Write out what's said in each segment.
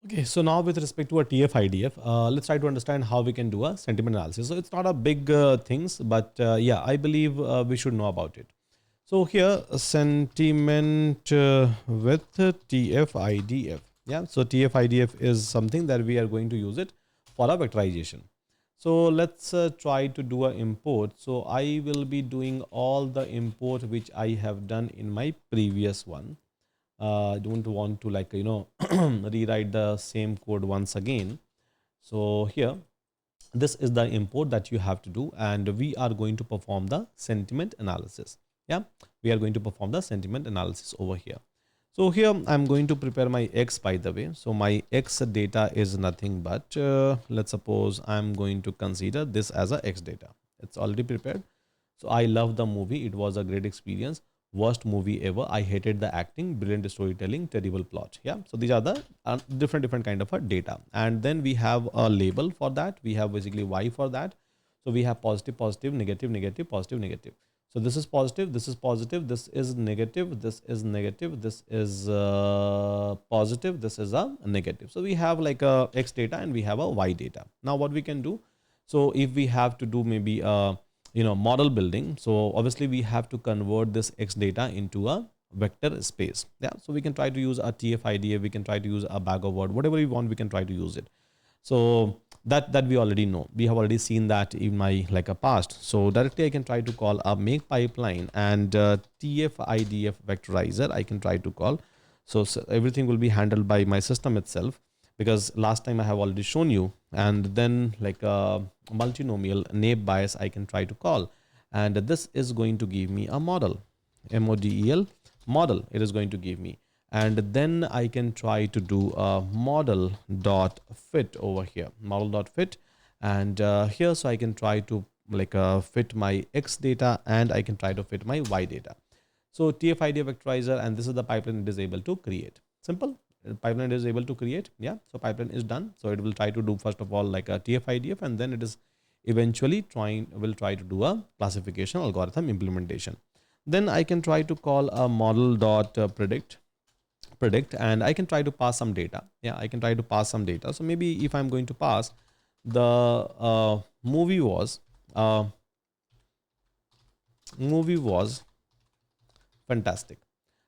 Okay, so now with respect to a tf-idf, let's try to understand how we can do a sentiment analysis. So it's not a big things, but yeah, I believe we should know about it. So here, sentiment with tf-idf. Yeah, so tf-idf is something that we are going to use it for a vectorization. So let's try to do a import. So I will be doing all the import which I have done in my previous one. I don't want to rewrite the same code once again. So here, this is the import that you have to do, and we are going to perform the sentiment analysis. Yeah, we are going to perform the sentiment analysis over here. So here I'm going to prepare my X, by the way. So my X data is nothing but let's suppose I'm going to consider this as a X data. It's already prepared. So I love the movie. It was a great experience. Worst movie ever. I hated the acting, brilliant storytelling, terrible plot. Yeah. So these are the different kind of a data. And then we have a label for that. We have basically Y for that. So we have positive, positive, negative, negative, positive, negative. So this is positive, this is positive, this is negative, this is negative, this is positive, this is a negative. So we have like a X data and we have a Y data. Now what we can do, so if we have to do maybe a model building, so obviously we have to convert this X data into a vector space. Yeah, so we can try to use a tf-idf, we can try to use a bag of word, whatever we want, we can try to use it. So that we already know, we have already seen that in my like a past. So directly I can try to call a make pipeline and tf-idf vectorizer I can try to call. So everything will be handled by my system itself, because last time I have already shown you. And then like a multinomial naive Bayes I can try to call, and this is going to give me a model, model model it is going to give me. And then I can try to do a model dot fit over here, model dot fit. And here, so I can try to fit my X data, and I can try to fit my Y data. So tf-idf vectorizer, and this is the pipeline it is able to create. Simple. Pipeline is able to create. Yeah, so pipeline is done. So it will try to do first of all like a tf-idf, and then it is eventually will try to do a classification algorithm implementation. Then I can try to call a model dot predict, and I can try to pass some data. Yeah, I can try to pass some data. So maybe if I'm going to pass the movie was fantastic,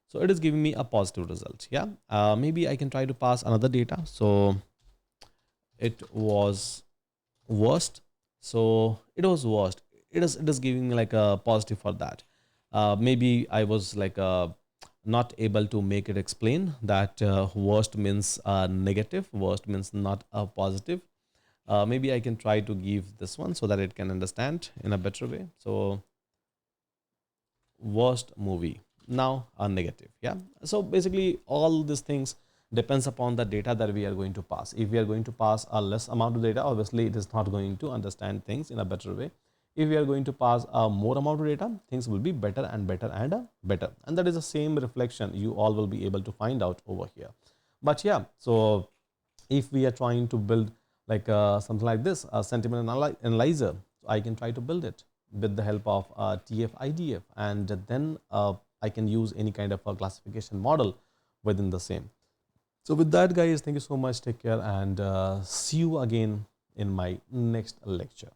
so it is giving me a positive result. Yeah, maybe I can try to pass another data. So it was worst, so it was worst, it is giving me like a positive for that. Maybe I was like not able to make it explain that worst means negative, worst means not a positive. Maybe I can try to give this one so that it can understand in a better way. So worst movie, now a negative. Yeah, so basically all these things depends upon the data that we are going to pass. If we are going to pass a less amount of data, obviously it is not going to understand things in a better way. If we are going to pass a more amount of data, things will be better and better and better. And that is the same reflection you all will be able to find out over here. But yeah, so if we are trying to build like something like this, a sentiment analyzer, so I can try to build it with the help of tf-idf, and then I can use any kind of a classification model within the same. So with that, guys, thank you so much. Take care, and see you again in my next lecture.